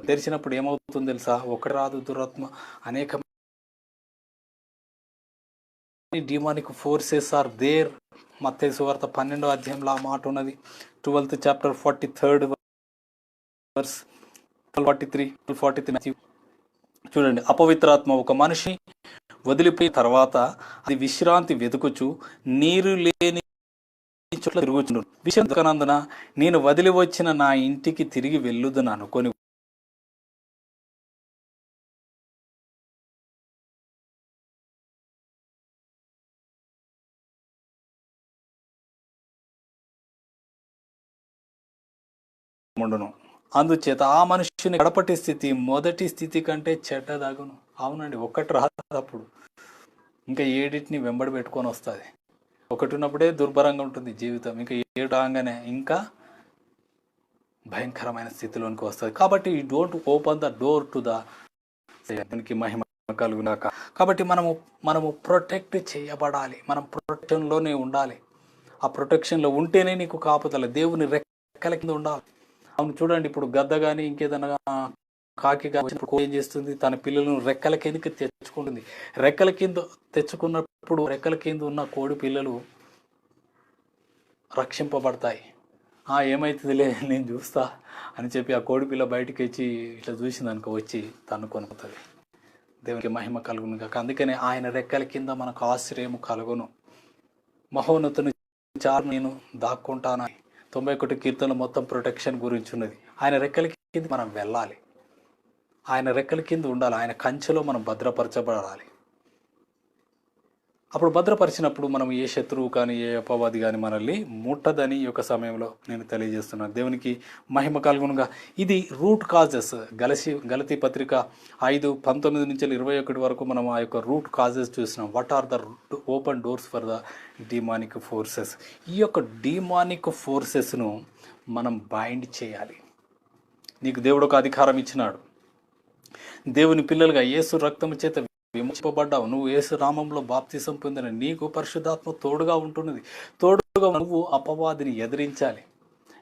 A: తెరిచినప్పుడు ఏమవుతుంది తెలుసా? ఒకటి రాదు దురాత్మ, అనేక డిమానిక్ ఫోర్సెస్ ఆర్ దేర్. మత్తయి సువార్త 12వ అధ్యాయంలో ఆ మాట ఉన్నది. 12th చాప్టర్ 43rd వర్స్ 43 చూడండి. అపవిత్రాత్మ ఒక మనిషి వదిలిపోయిన తర్వాత అది విశ్రాంతి వెతుకుచు నీరు లేని చోట్ల తిరుగుచుండు. విషయం దొరకనందున నేను వదిలి వచ్చిన నా ఇంటికి తిరిగి వెళ్ళుదును కొని ఉండును. అందుచేత ఆ మనుషుని కడపటి స్థితి మొదటి స్థితి కంటే చెడ్డదాగును. అవునండి, ఒకటి రాదప్పుడు ఇంకా ఏడిటిని వెంబడి పెట్టుకొని వస్తుంది. ఒకటి ఉన్నప్పుడే దుర్భరంగా ఉంటుంది జీవితం, ఇంకా ఏడు రాగానే ఇంకా భయంకరమైన స్థితిలోనికి వస్తుంది. కాబట్టి ఈ don't open the door to the దేవునికి మహిమ కలుగునాక. కాబట్టి మనము ప్రొటెక్ట్ చేయబడాలి. మనం ప్రొటెక్షన్లోనే ఉండాలి. ఆ ప్రొటెక్షన్లో ఉంటేనే నీకు కాపుదల. దేవుని రెక్కల కింద ఉండాలి. అవును, చూడండి, ఇప్పుడు గద్ద కానీ ఇంకేదైనా కాకి కానీ ఏం చేస్తుంది? తన పిల్లలను రెక్కల కిందకి తెచ్చుకుంటుంది. రెక్కల కింద తెచ్చుకున్నప్పుడు రెక్కల కింద ఉన్న కోడి పిల్లలు రక్షింపబడతాయి. ఏమవుతుందిలే నేను చూస్తా అని చెప్పి ఆ కోడి పిల్ల బయటికి వచ్చి ఇట్లా చూసిందనుకో, వచ్చి తను కొనుక్కుతుంది. దేవునికి మహిమ కలుగును కాక. అందుకనే ఆయన రెక్కల కింద మనకు ఆశ్రయం కలుగును. మహోన్నతుని చాలు నేను దాక్కుంటాను. 91 కీర్తనలు మొత్తం ప్రొటెక్షన్ గురించి ఉన్నది. ఆయన రెక్కల కింద మనం వెళ్ళాలి, ఆయన రెక్కల కింద ఉండాలి, ఆయన కంచెలో మనం భద్రపరచబడాలి. అప్పుడు భద్రపరిచినప్పుడు మనం ఏ శత్రువు కానీ ఏ అపవాది కానీ మనల్ని ముట్టదని ఈ యొక్క సమయంలో నేను తెలియజేస్తున్నాను. దేవునికి మహిమ కలుగునుగా. ఇది రూట్ కాజెస్. గలతీ పత్రిక 5:19 నుంచి 21 వరకు మనం ఆ యొక్క రూట్ కాజెస్ చూసినాం. What are the open doors for the demonic forces. ఈ యొక్క డిమానిక్ ఫోర్సెస్ను మనం బైండ్ చేయాలి. నీకు దేవుడు ఒక అధికారం ఇచ్చినాడు. దేవుని పిల్లలుగా యేసు రక్తము చేత విమోచింపబడ్డావు. నువ్వు యేసు నామములో బాప్తిసం పొందిన నీకు పరిశుద్ధాత్మ తోడుగా ఉంటున్నది. తోడుగా నువ్వు అపవాదిని ఎదిరించాలి.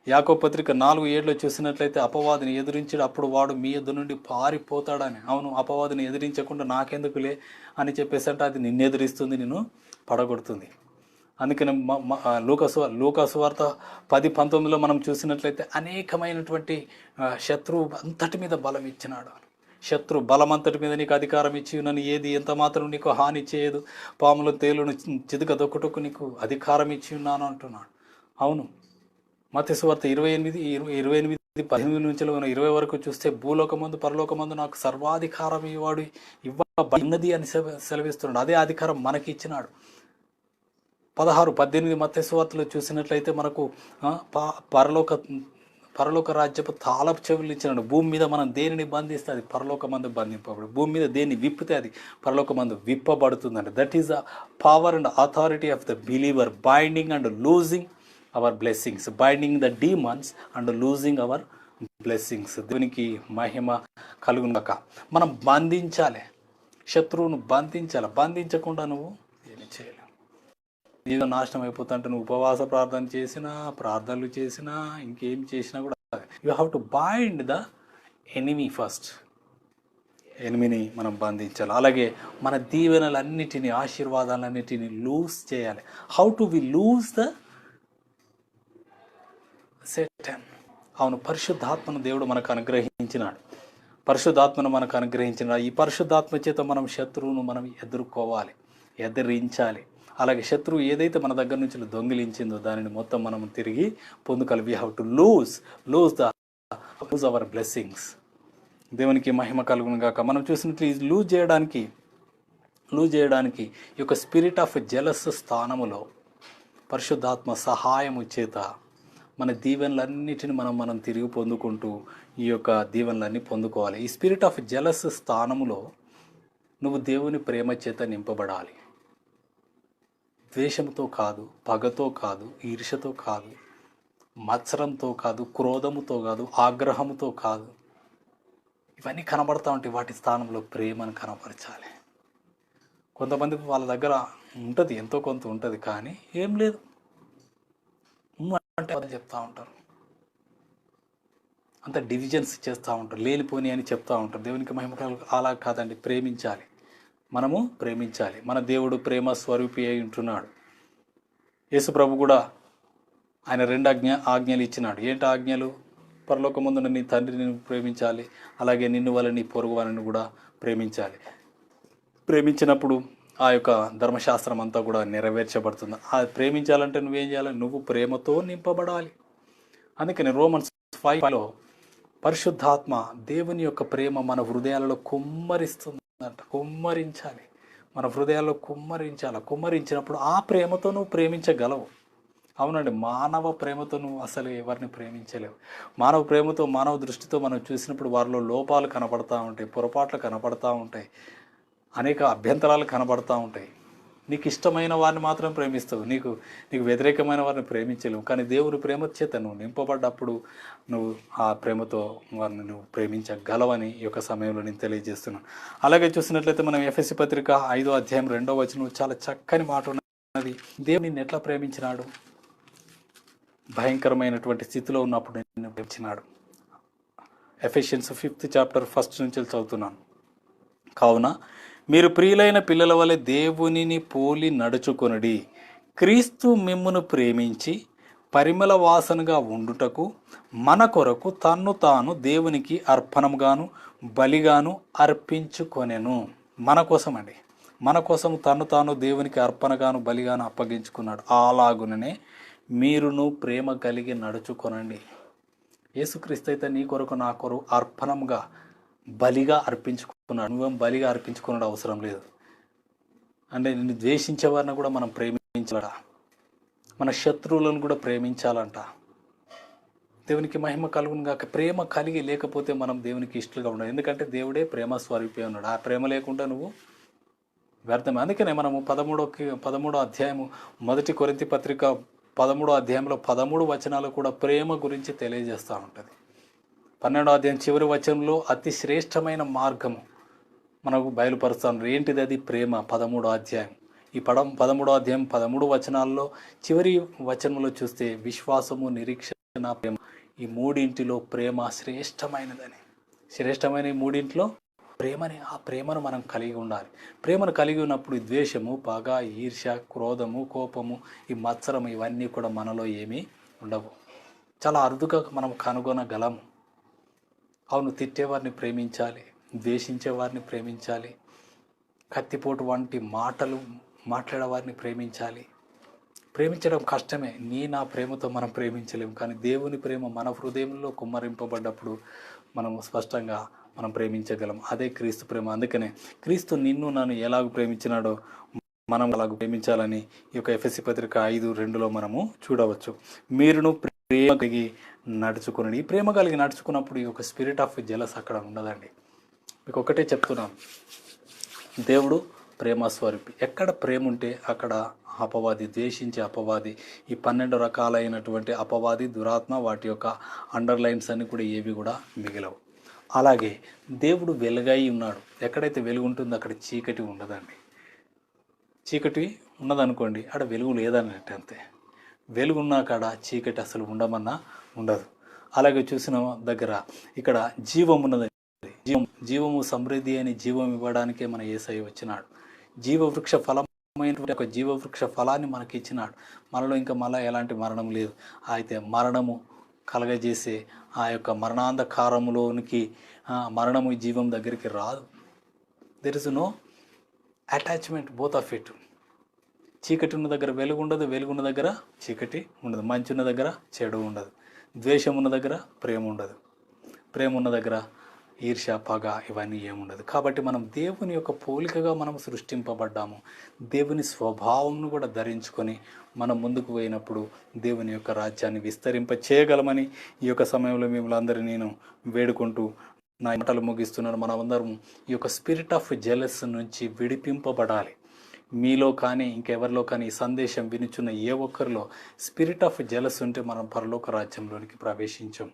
A: యాకోబు పత్రిక 4:7 చూసినట్లయితే అపవాదిని ఎదిరించాడు, అప్పుడు వాడు మీ ఎదురు నుండి పారిపోతాడని. అవును, అపవాదిని ఎదిరించకుండా నాకెందుకులే అని చెప్పేసి అంటే అది నిన్ను ఎదిరిస్తుంది, నిన్ను పడగొడుతుంది. అందుకని లూకా సువార్త 10:19 మనం చూసినట్లయితే అనేకమైనటువంటి శత్రువు అంతటి మీద బలం ఇచ్చినాడు. శత్రు బలమంతటి మీద నీకు అధికారం ఇచ్చి నన్ను ఏది ఎంత మాత్రం నీకు హాని చేయదు, పాములు తేలును చిదుక దొక్కుటకు నీకు అధికారం ఇచ్చి ఉన్నాను అంటున్నాడు. అవును, మత్తయి సువార్త 28:18 నుంచి 20 వరకు చూస్తే భూలోకమందు పరలోకమందు నాకు సర్వాధికారం ఇవ్వడు ఇవ్వబడినది అని సెలవిస్తున్నాడు. అదే అధికారం మనకి ఇచ్చినాడు. 16-18 మత్తయి సువార్తలో చూసినట్లయితే మనకు పరలోక రాజ్యపు తాళపు చెవులు ఇచ్చినాడు. భూమి మీద మనం దేనిని బంధిస్తే అది పరలోకమందు బంధింపబడు, భూమి మీద దేన్ని విప్పితే అది పరలోకమందు విప్పబడుతుందండి. That is the power and authority of the believer, binding and loosing our blessings, binding the demons and loosing our blessings. దేవునికి మహిమ కలుగునక. మనం బంధించాలి, శత్రువును బంధించాలి. బంధించకుండా నువ్వు ఏమి చేయలేవు. ఏదో నాశనం అయిపోతుంటే నువ్వు ఉపవాస ప్రార్థన చేసినా, ప్రార్థనలు చేసినా, ఇంకేం చేసినా కూడా you have to bind the enemy first. ఎనిమిని మనం బంధించాలి. అలాగే మన దీవెనలన్నిటినీ, ఆశీర్వాదాలన్నిటినీ లూజ్ చేయాలి. How to we loose the Satan? అవును, పరిశుద్ధాత్మను దేవుడు మనకు అనుగ్రహించినాడు. పరిశుద్ధాత్మను మనకు అనుగ్రహించినాడు. ఈ పరిశుద్ధాత్మ చేత మనం శత్రువును మనం ఎదుర్కోవాలి, ఎదిరించాలి. అలాగే శత్రువు ఏదైతే మన దగ్గర నుంచి దొంగిలించిందో దానిని మొత్తం మనం తిరిగి పొందుకోవాలి. We have to lose our blessings. దేవునికి మహిమ కలుగును గాక. మనం చూసినట్లు లూజ్ చేయడానికి ఈ యొక్క స్పిరిట్ ఆఫ్ జెలస్ స్థానములో పరిశుద్ధాత్మ సహాయము చేత మన దీవెనలన్నిటిని మనం తిరిగి పొందుకుంటూ ఈ యొక్క దీవెనలన్నీ పొందుకోవాలి. ఈ స్పిరిట్ ఆఫ్ జెలస్ స్థానములో నువ్వు దేవుని ప్రేమ చేత నింపబడాలి. ద్వేషంతో కాదు, పగతో కాదు, ఈర్ష్యతో కాదు, మత్సరంతో కాదు, క్రోధముతో కాదు, ఆగ్రహముతో కాదు. ఇవన్నీ కనబడతా ఉంటాయి. వాటి స్థానంలో ప్రేమను కనపరచాలి. కొంతమంది వాళ్ళ దగ్గర ఉంటుంది, ఎంతో కొంత ఉంటుంది, కానీ ఏం లేదు. అంటే అది చెప్తూ ఉంటారు, అంత డివిజన్స్ చేస్తూ ఉంటారు, లేనిపోని అని చెప్తూ ఉంటారు. దేవునికి మహిమ అలా కాదండి, ప్రేమించాలి, మనము ప్రేమించాలి. మన దేవుడు ప్రేమ స్వరూపి అయి ఉంటున్నాడు. యేసు ప్రభు కూడా ఆయన 2 ఆజ్ఞలు ఇచ్చినాడు. ఏంటి ఆజ్ఞలు? పరలోకమందున నీ తండ్రిని ప్రేమించాలి, అలాగే నిన్ను వల్ల నీ పొరుగు వారిని కూడా ప్రేమించాలి. ప్రేమించినప్పుడు ఆ యొక్క ధర్మశాస్త్రం అంతా కూడా నెరవేర్చబడుతుంది. ఆ ప్రేమించాలంటే నువ్వేం చేయాలి? నువ్వు ప్రేమతో నింపబడాలి. అందుకని రోమన్స్ 5లో పరిశుద్ధాత్మ దేవుని యొక్క ప్రేమ మన హృదయాలలో కుమ్మరిస్తుందంట. కుమ్మరించాలి, మన హృదయాల్లో కుమ్మరించినప్పుడు ఆ ప్రేమతో నువ్వు ప్రేమించగలవు. అవునండి, మానవ ప్రేమతో నువ్వు అసలు ఎవరిని ప్రేమించలేవు. మానవ ప్రేమతో, మానవ దృష్టితో మనం చూసినప్పుడు వారిలో లోపాలు కనబడతా ఉంటాయి, పొరపాట్లు కనబడతా ఉంటాయి, అనేక అభ్యంతరాలు కనబడతా ఉంటాయి. నీకు ఇష్టమైన వారిని మాత్రం ప్రేమిస్తావు, నీకు వ్యతిరేకమైన వారిని ప్రేమించలేవు. కానీ దేవుని ప్రేమ చేత నువ్వు నింపబడ్డప్పుడు నువ్వు ఆ ప్రేమతో వారిని నువ్వు ప్రేమించగలవని ఈ యొక్క సమయంలో నేను తెలియజేస్తున్నాను. అలాగే చూసినట్లయితే మనం ఎఫెసీ పత్రిక 5వ అధ్యాయం 2వ వచనం చాలా చక్కని మాట ఉన్నది. దేవుడు నిన్ను ఎట్లా ప్రేమించినాడు? భయంకరమైనటువంటి స్థితిలో ఉన్నప్పుడు నిన్ను ప్రేమించినాడు. ఎఫెషియన్స్ 5th చాప్టర్ 1 నుంచి చదువుతున్నాను. కావున మీరు ప్రియులైన పిల్లల వలె దేవునిని పోలి నడుచుకొనుడి. క్రీస్తు మిమ్మును ప్రేమించి పరిమళ వాసనగా ఉండుటకు మన కొరకు తన్ను తాను దేవునికి అర్పణముగాను బలిగాను అర్పించుకొనెను. మన కోసం అండి, మన కోసం తన్ను తాను దేవునికి అర్పణగాను బలిగాను అప్పగించుకున్నాడు. అలాగుననే మీరును ప్రేమ కలిగి నడుచుకొనండి. యేసుక్రీస్తు అయితే నీ కొరకు నా కొరకు అర్పణంగా బలిగా అర్పించుకున్నాడు. నువ్వేం బలిగా అర్పించుకున్నాడు అవసరం లేదు. అంటే నిన్ను ద్వేషించే వారిని కూడా మనం ప్రేమించాలట, మన శత్రువులను కూడా ప్రేమించాలంట. దేవునికి మహిమ కలుగును గాక. ప్రేమ కలిగి లేకపోతే మనం దేవునికి ఇష్టలుగా ఉండాలి. ఎందుకంటే దేవుడే ప్రేమ స్వరూపి ఉన్నాడు. ఆ ప్రేమ లేకుండా నువ్వు వ్యర్థమే. అందుకనే మనము 13వ అధ్యాయము 1 కొరింథీ పత్రిక 13వ అధ్యాయంలో 13 వచనాలు కూడా ప్రేమ గురించి తెలియజేస్తూ ఉంటుంది. 12వ అధ్యాయం చివరి వచనంలో అతి శ్రేష్టమైన మార్గము మనకు బయలుపరుస్తాను. ఏంటిది అది? ప్రేమ. 13వ అధ్యాయం, ఈ 13వ అధ్యాయం 13 వచనాల్లో చివరి వచనంలో చూస్తే విశ్వాసము, నిరీక్షణ, ప్రేమ, ఈ మూడింటిలో ప్రేమ శ్రేష్టమైనదని. శ్రేష్టమైన ఈ మూడింటిలో ప్రేమని, ఆ ప్రేమను మనం కలిగి ఉండాలి. ప్రేమను కలిగి ఉన్నప్పుడు ద్వేషము, పగ, ఈర్ష్య, క్రోధము, కోపము, ఈ మత్సరము ఇవన్నీ కూడా మనలో ఏమీ ఉండవు. చాలా అరుదుగా మనం కనుగొనగలము. అవును, తిట్టేవారిని ప్రేమించాలి, ద్వేషించేవారిని ప్రేమించాలి, కత్తిపోటు వంటి మాటలు మాట్లాడేవారిని ప్రేమించాలి. ప్రేమించడం కష్టమే. నా ప్రేమతో మనం ప్రేమించలేము. కానీ దేవుని ప్రేమ మన హృదయంలో కుమ్మరింపబడ్డప్పుడు మనము స్పష్టంగా మనం ప్రేమించగలం. అదే క్రీస్తు ప్రేమ. అందుకనే క్రీస్తు నిన్ను నన్ను ఎలాగ ప్రేమించినాడో మనం అలాగ ప్రేమించాలని ఈ యొక్క ఎఫెసీ పత్రిక 5:2లో మనము చూడవచ్చు. మీరును ప్రేమ కలిగి నడుచుకుని, ఈ ప్రేమ కలిగి నడుచుకున్నప్పుడు ఈ యొక్క స్పిరిట్ ఆఫ్ జెలస్ అక్కడ ఉండదండి. మీకు ఒకటే చెప్తున్నాను, దేవుడు ప్రేమ స్వరూపి. ఎక్కడ ప్రేమ ఉంటే అక్కడ అపవాది, ద్వేషించే అపవాది, ఈ 12 రకాలైనటువంటి అపవాది, దురాత్మ, వాటి యొక్క అండర్లైన్స్ అన్ని కూడా ఏవి కూడా మిగిలవు. అలాగే దేవుడు వెలుగై ఉన్నాడు. ఎక్కడైతే వెలుగు ఉంటుందో అక్కడ చీకటి ఉండదండి. చీకటి ఉన్నదనుకోండి, అక్కడ వెలుగు లేదన్నట్టు అంతే. వెలుగున్న కాడ చీకటి అసలు ఉండమన్నా ఉండదు. అలాగే చూసిన దగ్గర ఇక్కడ జీవం ఉన్నది. జీవము సమృద్ధి అని జీవం ఇవ్వడానికే మన యేసయ్య వచ్చినాడు. జీవవృక్ష ఫలమైనటువంటి ఒక జీవవృక్ష ఫలాన్ని మనకి ఇచ్చినాడు. మనలో ఇంకా మళ్ళీ ఎలాంటి మరణం లేదు. అయితే మరణము కలగజేసే ఆ యొక్క మరణాంధకారములోనికి మరణము జీవం దగ్గరికి రాదు. There is no attachment both of it. చీకటి ఉన్న దగ్గర వెలుగు ఉండదు, వెలుగున్న దగ్గర చీకటి ఉండదు. మంచి ఉన్న దగ్గర చెడు ఉండదు. ద్వేషం ఉన్న దగ్గర ప్రేమ ఉండదు. ప్రేమ ఉన్న దగ్గర ఈర్ష్య, పగ ఇవన్నీ ఏముండదు. కాబట్టి మనం దేవుని యొక్క పోలికగా మనం సృష్టింపబడ్డాము. దేవుని స్వభావంను కూడా ధరించుకొని మనం ముందుకు పోయినప్పుడు దేవుని యొక్క రాజ్యాన్ని విస్తరింప చేయగలమని ఈ యొక్క సమయంలో మిమ్మల్ని అందరినీ నేను వేడుకుంటూ నా మాటలు ముగిస్తున్నాను. మనమందరం ఈ యొక్క స్పిరిట్ ఆఫ్ జెలస్ నుంచి విడిపింపబడాలి. మీలో కానీ ఇంకెవరిలో కానీ ఈ సందేశం వినుచున్న ఏ ఒక్కరిలో స్పిరిట్ ఆఫ్ జెలస్ ఉంటే మనం పరలోక రాజ్యంలోనికి ప్రవేశించాం.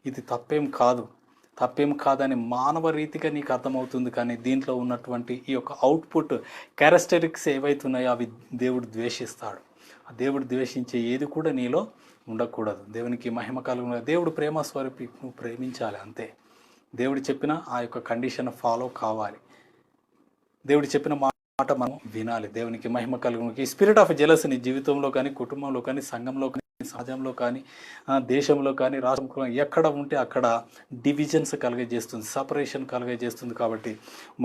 A: ఇది తప్పేం కాదని మానవ రీతిగా నీకు అర్థమవుతుంది. కానీ దీంట్లో ఉన్నటువంటి ఈ యొక్క అవుట్పుట్ క్యారెక్టరిస్టిక్స్ ఏవైతున్నాయో అవి దేవుడు ద్వేషిస్తాడు. ఆ దేవుడు ద్వేషించే ఏది కూడా నీలో ఉండకూడదు. దేవునికి మహిమ కలుగును. దేవుడు ప్రేమ స్వరూపి, నువ్వు ప్రేమించాలి అంతే. దేవుడు చెప్పిన ఆ యొక్క కండిషన్ ఫాలో కావాలి. దేవుడు చెప్పిన మాట మనం వినాలి. దేవునికి మహిమ కలుగును. ఈ స్పిరిట్ ఆఫ్ జెలసీ నీ జీవితంలో కానీ, కుటుంబంలో కానీ, సంఘంలో కానీ, సమాజంలో కానీ, దేశంలో కానీ, రాష్ట్రంలో ఎక్కడ ఉంటే అక్కడ డివిజన్స్ కలుగజేస్తుంది, సపరేషన్ కలుగజేస్తుంది. కాబట్టి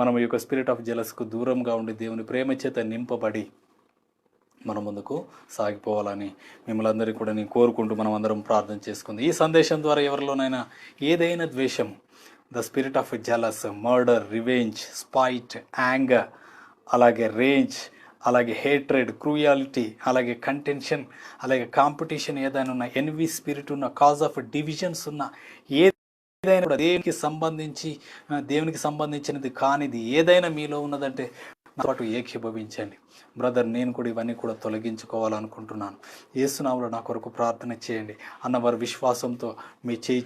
A: మనం ఈ యొక్క స్పిరిట్ ఆఫ్ జెలస్కు దూరంగా ఉండి దేవుని ప్రేమ చేత నింపబడి మనం ముందుకు సాగిపోవాలని మిమ్మల్ని అందరికీ కూడా నేను కోరుకుంటూ మనం అందరం ప్రార్థన చేసుకుంది. ఈ సందేశం ద్వారా ఎవరిలోనైనా ఏదైనా ద్వేషం, the spirit of jealous, murder, revenge, spite, anger, అలాగే రేంజ్, అలాగే హేట్రెడ్, క్రూయాలిటీ, అలాగే కంటెన్షన్, అలాగే కాంపిటీషన్ ఏదైనా ఉన్న, ఎన్వి స్పిరిట్ ఉన్న, కాజ్ ఆఫ్ డివిజన్స్ ఉన్న, ఏదైనా కూడా దేవునికి సంబంధించినది కానిది ఏదైనా మీలో ఉన్నదంటే నా పాటు ఏకీభవించండి. బ్రదర్, నేను కూడా ఇవన్నీ కూడా తొలగించుకోవాలనుకుంటున్నాను. యేసునామములో నా కొరకు ప్రార్థన చేయండి అన్నవారు విశ్వాసంతో మీ చేయి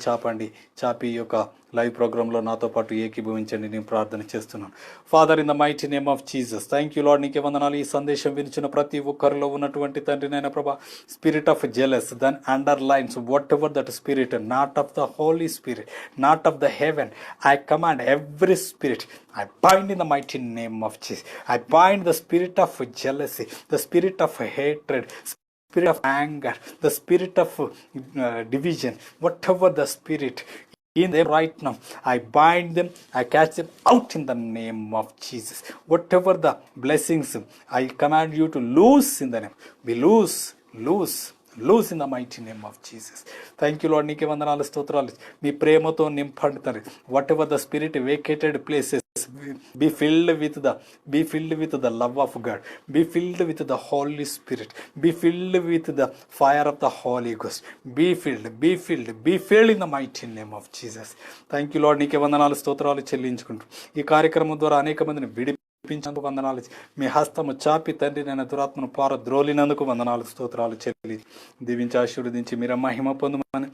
A: చాపి ఈ యొక్క లైవ్ ప్రోగ్రాంలో నాతో పాటు ఏకీభవించండి. నేను ప్రార్థన చేస్తున్నాను. Father, in the mighty name of Jesus, thank you lord. నీకే వందనాలు. ఈ సందేశం వినిచిన ప్రతి ఒక్కరిలో ఉన్నటువంటి తండ్రి నైనా ప్రభా, spirit of jealous, then underlines whatever that spirit, not of the Holy Spirit, not of the heaven, I command every spirit, I bind in the mighty name of Jesus. I bind the spirit of jealousy, the spirit of hatred, spirit of anger, the spirit of division, whatever the spirit in them right now, I bind them, I catch them out in the name of Jesus. Whatever the blessings, I command you to loose in the name. We loose in the mighty name of Jesus. Thank you Lord. నీకే వందనాలు, స్తోత్రాలు. మీ ప్రేమతో నింపండి తండ్రి. Whatever the spirit vacated places, be filled with the love of God, be filled with the Holy Spirit, be filled with the fire of the Holy Ghost, be filled in the mighty name of Jesus. Thank you Lord. నీకే వందనాలు, స్తోత్రాలు చెల్లించుకుంటూ ఈ కార్యక్రమం ద్వారా అనేక మందిని విడిపించినందుకు వందనాలు. మీ హస్తము చాపి తండ్రి నేను దురాత్మను పారద్రోలినందుకు వందనాలు, స్తోత్రాలు చెల్లి దీవించి ఆశీర్వదించి మీరు మహిమ పొందమని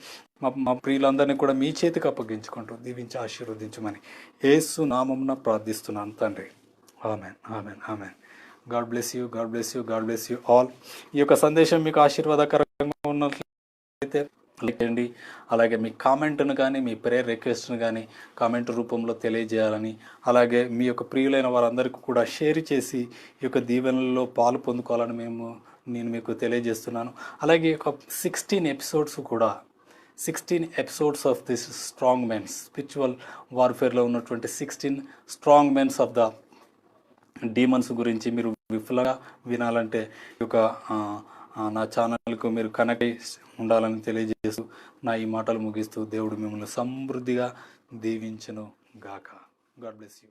A: మా ప్రియులందరినీ కూడా మీ చేతికి అప్పగించుకుంటూ దీవించి ఆశీర్వదించమని యేసు నామమున ప్రార్థిస్తున్నాను తండ్రి. Amen, amen, amen. God bless you all. ఈ యొక్క సందేశం మీకు ఆశీర్వాదకరంగా ఉన్నట్లయితే లైక్ చేయండి. అలాగే మీ కామెంట్ను కానీ, మీ ప్రేయర్ రిక్వెస్ట్ను కానీ కామెంట్ రూపంలో తెలియజేయాలని, అలాగే మీ యొక్క ప్రియులైన వారందరికీ కూడా షేర్ చేసి ఈ యొక్క దీవెనలలో పాలు పొందుకోవాలని నేను మీకు తెలియజేస్తున్నాను. అలాగే ఒక 16 episodes of this strong mens, spiritual వార్ఫేర్లో ఉన్నటువంటి 16 strong mens of the demons గురించి మీరు విఫలంగా వినాలంటే ఈ యొక్క నా ఛానల్కు మీరు కనెక్ట్ ఉండాలని తెలియజేస్తూ నా ఈ మాటలు ముగిస్తూ దేవుడు మిమ్మల్ని సమృద్ధిగా దీవించును గాక. God bless you.